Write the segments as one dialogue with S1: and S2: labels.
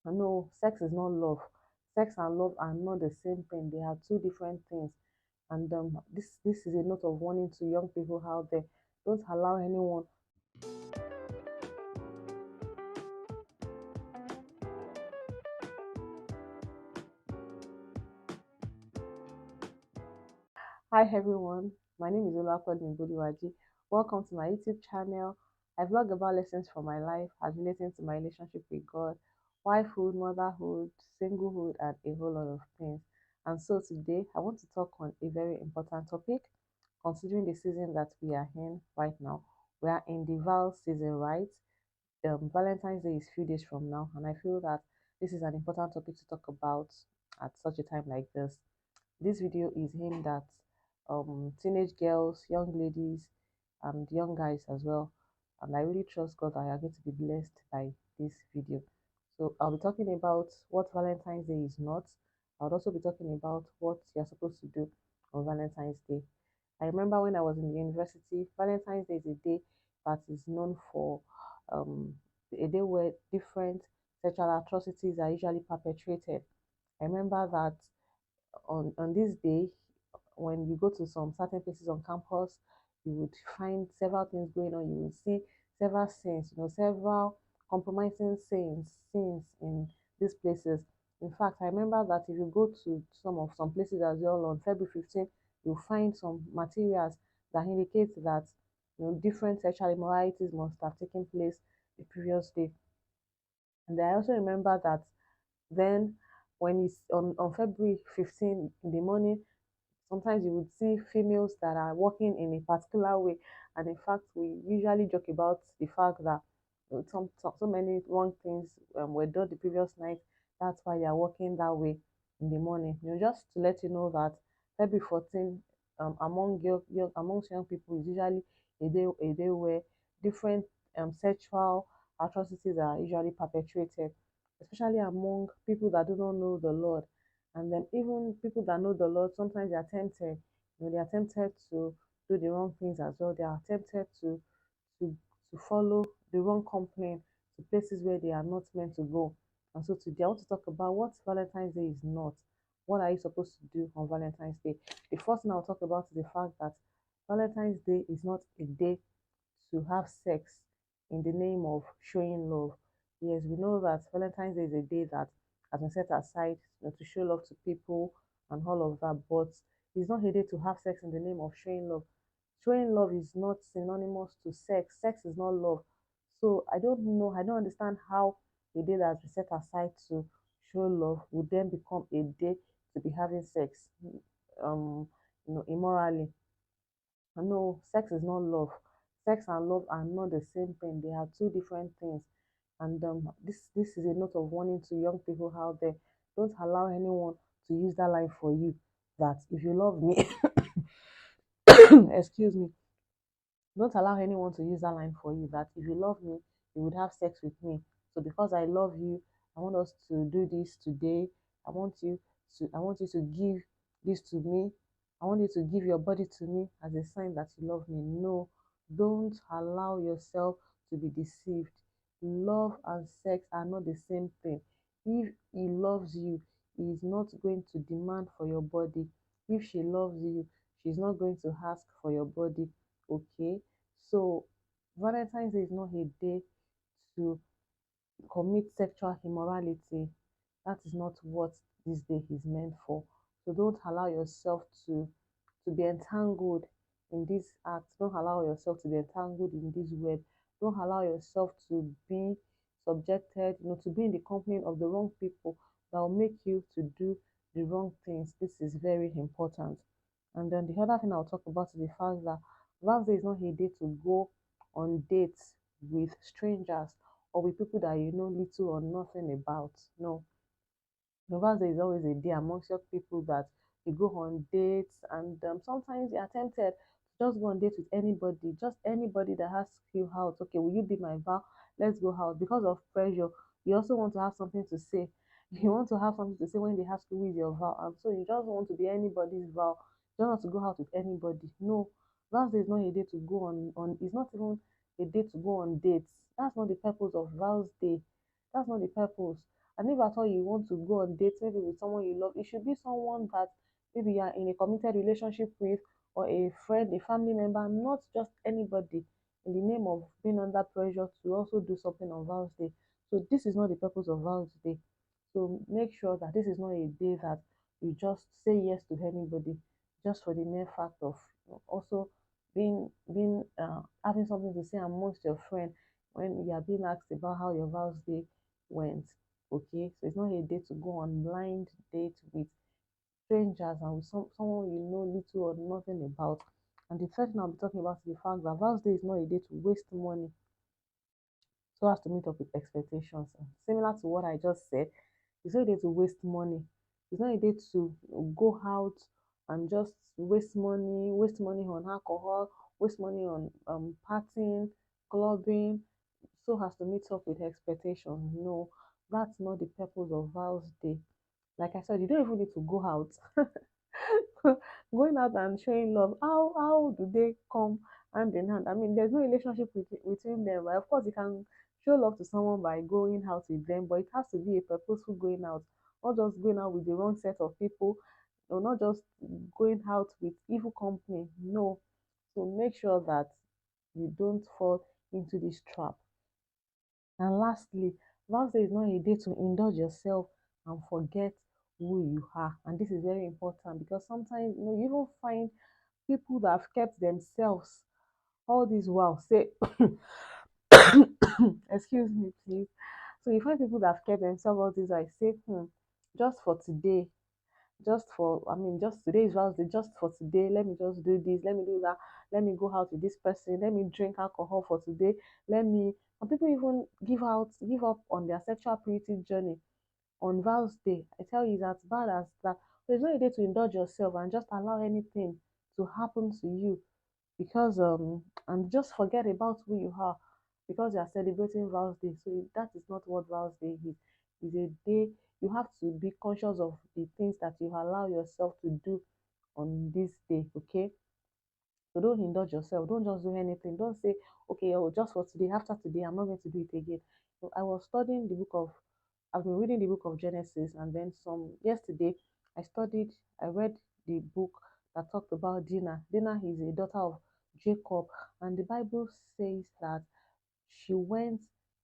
S1: No, sex is not love. Sex and love are not the same thing. They are two different things. And this is a note of warning to young people out there. Don't allow anyone. Hi everyone, my name is Olakode Bodiwaji. Welcome to my YouTube channel. I vlog about lessons from my life as relating to my relationship with God, wifehood, motherhood, singlehood, and a whole lot of things. And so today I want to talk on a very important topic, considering the season that we are in right now. We are in the vow season, right? Valentine's Day is few days from now, and I feel that this is an important topic to talk about at such a time like this. This video is aimed at teenage girls, young ladies, and young guys as well. And I really trust God that you are going to be blessed by this video. So I'll be talking about what Valentine's Day is not. I'll also be talking about what you're supposed to do on Valentine's Day. I remember when I was in the university, Valentine's Day is a day that is known for um, a day where different sexual atrocities are usually perpetrated. I remember that on this day, when you go to some certain places on campus, you would find several things going on. You will see several scenes, several compromising scenes in these places. In fact, I remember that if you go to some places as well on February 15th, you'll find some materials that indicate that different sexual immoralities must have taken place the previous day. And I also remember that then when it's on February 15th in the morning, sometimes you would see females that are walking in a particular way. And in fact, we usually joke about the fact that so many wrong things were done the previous night. That's why they are walking that way in the morning. Just to let you know that February 14 amongst young people is usually a day where different sexual atrocities are usually perpetrated, especially among people that do not know the Lord. And then even people that know the Lord, sometimes they are tempted. They are tempted to do the wrong things as well. They are tempted to to follow the wrong company to places where they are not meant to go. And so today I want to talk about what Valentine's Day is not. What are you supposed to do on Valentine's Day? The first thing I'll talk about is the fact that Valentine's Day is not a day to have sex in the name of showing love. Yes, we know that Valentine's Day is a day that has been set aside to show love to people and all of that, but it's not a day to have sex in the name of showing love. Showing love is not synonymous to sex. Sex is not love. So I don't know, I don't understand how a day that has been set aside to show love would then become a day to be having sex immorally. No, sex is not love. Sex and love are not the same thing. They are two different things. And this is a note of warning to young people out there. Don't allow anyone to use that line for you. That if you love me, excuse me, don't allow anyone to use that line for you. That if you love me, you would have sex with me. So because I love you, I want us to do this today. I want you to give this to me. I want you to give your body to me as a sign that you love me. No, don't allow yourself to be deceived. Love and sex are not the same thing. If he loves you, he is not going to demand for your body. If she loves you, she's not going to ask for your body. Okay, so Valentine's Day is not a day to commit sexual immorality. That is not what this day is meant for. So don't allow yourself to be entangled in this act. Don't allow yourself to be entangled in this web. Don't allow yourself to be subjected, to be in the company of the wrong people that will make you to do the wrong things. This is very important. And then the other thing I'll talk about is the fact that last day is not a day to go on dates with strangers or with people that you know little or nothing about. No, November Day is always a day amongst young people that you go on dates, and sometimes you are tempted to just go on dates with anybody, just anybody that asks you out. Okay, will you be my val? Let's go out. Because of pressure, you also want to have something to say. You want to have something to say when they ask you who is your val, and so you just want to be anybody's val. You don't want to go out with anybody. No, Vows Day is not a day to go on. It's not even a day to go on dates. That's not the purpose of Vows Day. That's not the purpose. And if at all you want to go on dates, maybe with someone you love, it should be someone that maybe you are in a committed relationship with, or a friend, a family member, not just anybody in the name of being under pressure to also do something on Vows Day. So this is not the purpose of Vows Day. So make sure that this is not a day that you just say yes to anybody just for the mere fact of also being having something to say amongst your friend when you are being asked about how your Vows Day went. Okay, so it's not a day to go on blind date with strangers and with someone you know little or nothing about. And the third thing I'll be talking about is the fact that Vows Day is not a day to waste money so as to meet up with expectations. And similar to what I just said, it's not a day to waste money. It's not a day to go out and just waste money on alcohol, waste money on partying, clubbing, so as to meet up with expectations. No, that's not the purpose of Vows Day. Like I said, you don't even need to go out. Going out and showing love, how do they come hand in hand? I mean, there's no relationship between them, right? Of course you can show love to someone by going out with them, but it has to be a purposeful going out, not just going out with the wrong set of people, or not just going out with evil company. No. So make sure that you don't fall into this trap. And lastly, Vows Day is not a day to indulge yourself and forget who you are. And this is very important because sometimes you even find people that have kept themselves all this while. Say, excuse me, please. So you find people that have kept themselves all this. I say, just for today, just today is Vows Day. Just for today, let me just do this. Let me do that. Let me go out with this person. Let me drink alcohol for today. Let me. And people even give up on their sexual purity journey on Vows Day. I tell you, it's as bad as that. There's no day to indulge yourself and just allow anything to happen to you because and just forget about who you are because you are celebrating Vows Day. So that is not what Vows Day is. It's a day you have to be conscious of the things that you allow yourself to do on this day. Okay, so don't indulge yourself. Don't just do anything. Don't say, okay, oh, just for today. After today, I'm not going to do it again. So I was studying the book of, I've been reading the book of Genesis, and then some yesterday, I read the book that talked about Dinah. Dinah is a daughter of Jacob, and the Bible says that she went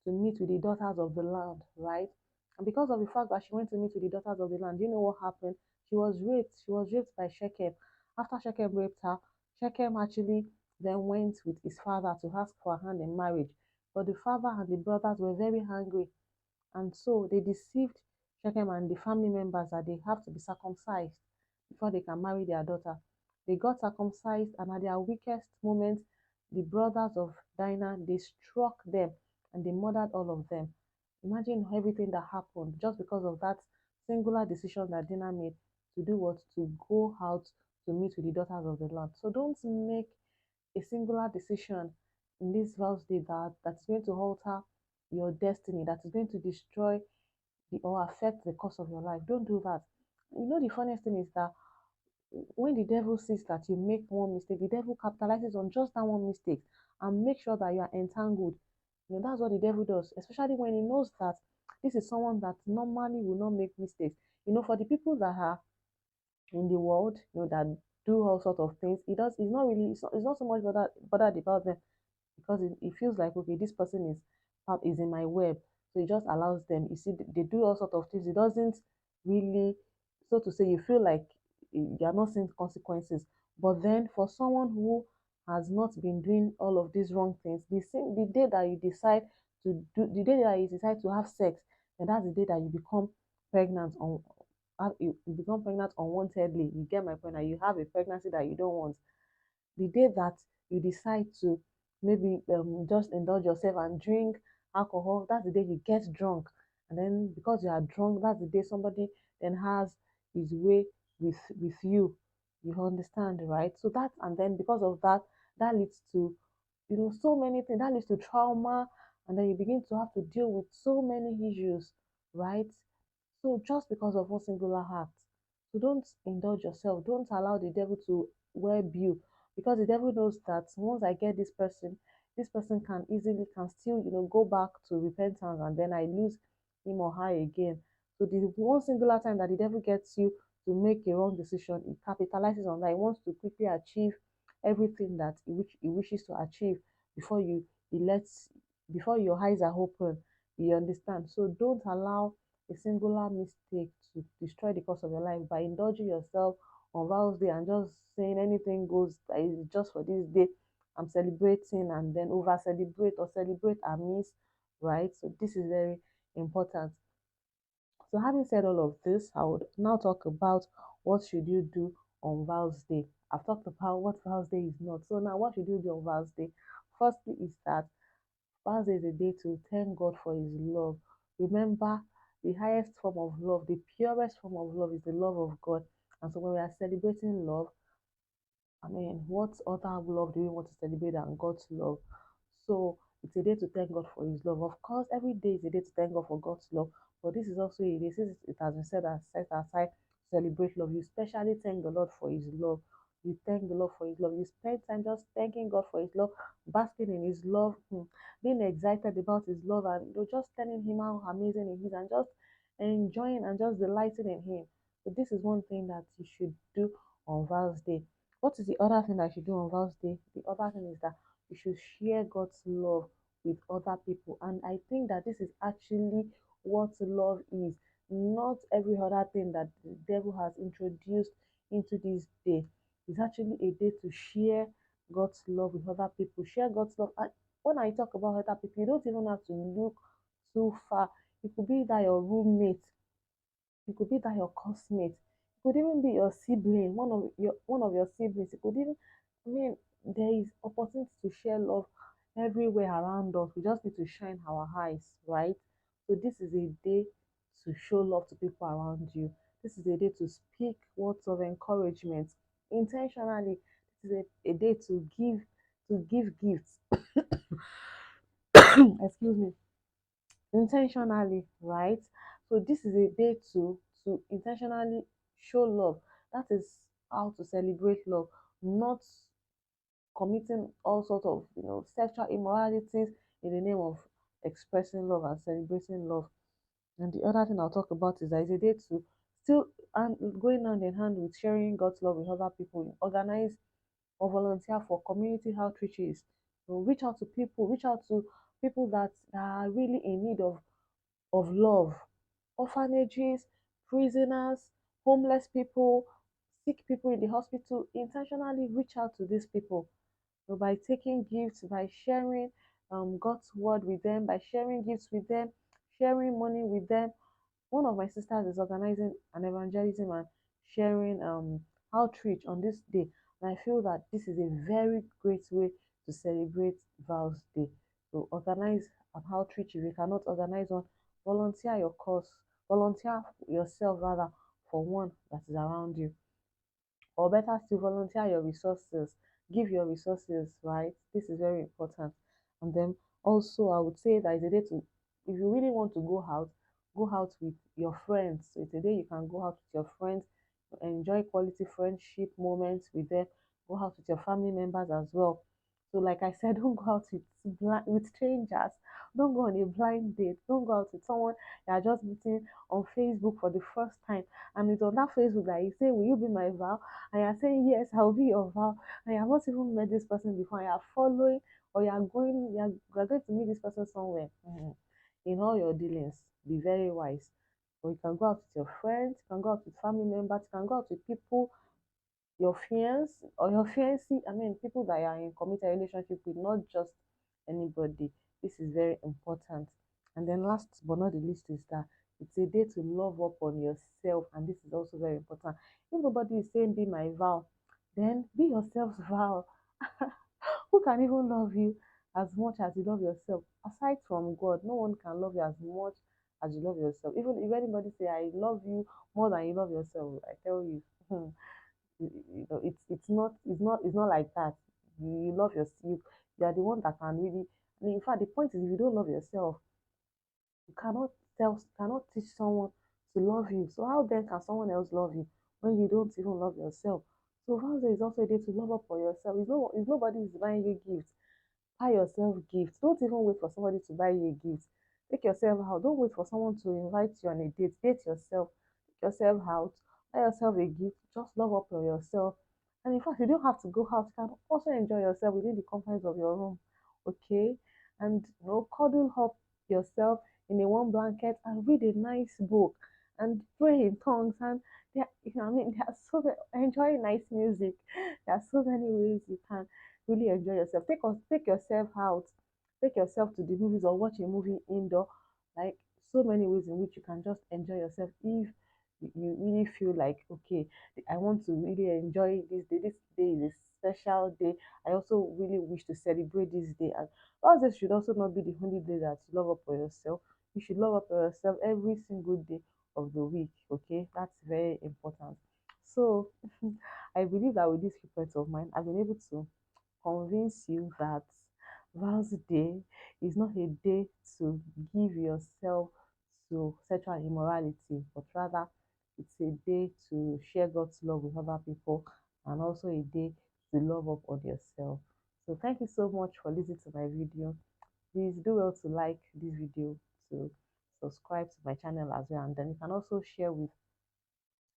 S1: to meet with the daughters of the land, right? And because of the fact that she went to meet with the daughters of the land, you know what happened? She was raped. She was raped by Shechem. After Shechem raped her, Shechem actually then went with his father to ask for her hand in marriage. But the father and the brothers were very angry, and so they deceived Shechem and the family members that they have to be circumcised before they can marry their daughter. They got circumcised, and at their weakest moment, the brothers of Dinah, they struck them and they murdered all of them. Imagine everything that happened just because of that singular decision that Dinah made to do what? To go out to meet with the daughters of the land. So don't make a singular decision in this Vows Day that's going to alter your destiny, that is going to destroy or affect the course of your life. Don't do that. The funniest thing is that when the devil sees that you make one mistake, the devil capitalizes on just that one mistake and make sure that you are entangled. That's what the devil does, especially when he knows that this is someone that normally will not make mistakes. For the people that are in the world, that do all sorts of things, it's not so much bothered about them because it feels like, okay, this person is in my web, so it just allows them. You see, they do all sorts of things. It doesn't really, so to say, you feel like you are not seeing consequences. But then for someone who has not been doing all of these wrong things, the day that you decide the day that you decide to have sex, and that's the day that you become pregnant you become pregnant unwantedly. You get my point? That you have a pregnancy that you don't want. The day that you decide to maybe just indulge yourself and drink alcohol, that's the day you get drunk. And then because you are drunk, that's the day somebody then has his way with you. You understand, right? So that, and then because of that, that leads to so many things. That leads to trauma, and then you begin to have to deal with so many issues, right? So just because of one singular act. So don't indulge yourself. Don't allow the devil to web you, because the devil knows that once I get this person can still, go back to repentance, and then I lose, him or her again. So the one singular time that the devil gets you to make a wrong decision, he capitalizes on that. He wants to quickly achieve everything that he wishes to achieve before he lets before your eyes are open. You understand? So don't allow a singular mistake to destroy the course of your life by indulging yourself on vows day and just saying anything goes that is just for this day. I'm celebrating and then over celebrate or celebrate and miss, right? So this is very important. So having said all of this, I would now talk about what should you do on Vows Day. I've talked about what Vows Day is not. So now what should you do on Vows Day? Firstly is that Vows Day is a day to thank God for his love. Remember, the highest form of love, the purest form of love is the love of God. And so when we are celebrating love, I mean, what other love do we want to celebrate than God's love? So it's a day to thank God for His love. Of course, every day is a day to thank God for God's love, but this is also a day, since it has been said and set aside to celebrate love. You especially thank the Lord for His love. You thank the Lord for His love. You spend time just thanking God for His love, basking in His love, being excited about His love, and just telling Him how amazing He is, and just enjoying and just delighting in Him. So this is one thing that you should do on Val's Day. What is the other thing that you do on Val's Day? The other thing is that you should share God's love with other people. And I think that this is actually what love is, not every other thing that the devil has introduced into this day. It's actually a day to share God's love with other people. Share God's love. And when I talk about other people, you don't even have to look too far. It could be that your roommate, it could be that your classmate, it could even be your sibling, one of your siblings. It could even, I mean, there is opportunity to share love everywhere around us. We just need to shine our eyes, right? So this is a day to show love to people around you. This is a day to speak words of encouragement intentionally. This is a day to give gifts. Excuse me, intentionally, right? So this is a day to intentionally show love. That is how to celebrate love, not committing all sorts of sexual immoralities in the name of expressing love and celebrating love. And the other thing I'll talk about is that it's a day to still and going hand in hand with sharing God's love with other people. Organize or volunteer for community outreaches. Reach out to people, reach out to people that are really in need of love. Orphanages, prisoners, homeless people, sick people in the hospital. Intentionally reach out to these people. So by taking gifts, by sharing God's word with them, by sharing gifts with them, sharing money with them. One of my sisters is organizing an evangelism and sharing outreach on this day. And I feel that this is a very great way to celebrate Vows Day. So organize an outreach. If you cannot organize one, volunteer your cause, volunteer yourself rather for one that is around you, or better still, volunteer your resources, give your resources, right? This is very important. And then also I would say that it's a day to, if you really want to go out with your friends. So it's a day you can go out with your friends, enjoy quality friendship moments with them, go out with your family members as well. So like I said, don't go out with strangers, don't go on a blind date, don't go out with someone you are just meeting on Facebook for the first time, and it's on that Facebook that you say, will you be my vow? And you're saying, yes, I'll be your vow. And you have not even met this person before. You are following, or you are going to meet this person somewhere. In all your dealings, be very wise. Or you can go out with your friends, you can go out with family members, you can go out with people, your fiance or your fiancé. I mean, people that you are in committed relationship with, not just anybody. This is very important. And then last but not the least is that it's a day to love up on yourself, and this is also very important. If nobody is saying be my vow, then be yourself's vow. Who can even love you as much as you love yourself? Aside from God, no one can love you as much as you love yourself. Even if anybody say I love you more than you love yourself, I tell you, it's not like that. You love yourself. You are the one that can really. I mean, in fact, the point is, if you don't love yourself, you cannot teach someone to love you. So how then can someone else love you when you don't even love yourself? So Valentine's Day is also a day to love up for yourself. If nobody is buying you gifts, buy yourself gifts. Don't even wait for somebody to buy you a gift. Take yourself out. Don't wait for someone to invite you on a date. Date yourself. Take yourself out. Buy yourself a gift. Just love up on yourself. And in fact, you don't have to go out. You can also enjoy yourself within the confines of your room. Okay? And cuddle up yourself in a warm blanket and read a nice book and pray in tongues and there are so many, enjoy nice music. There are so many ways you can really enjoy yourself. Take yourself out, take yourself to the movies or watch a movie indoor. Like so many ways in which you can just enjoy yourself if you really feel like okay, I want to really enjoy this day. This day is a special day. I also really wish to celebrate this day. And all this should also not be the only day that you love up for yourself. You should love up for yourself every single day of the week. Okay, that's very important. So I believe that with these few points of mine, I've been able to convince you that Val's Day is not a day to give yourself to sexual immorality, but rather it's a day to share God's love with other people and also a day to love up on yourself. So thank you so much for listening to my video. Please do well to like this video, to subscribe to my channel as well, and then you can also share with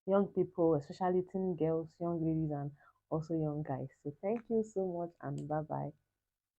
S1: young people, especially teen girls, young ladies, and also young guys. So thank you so much and bye bye.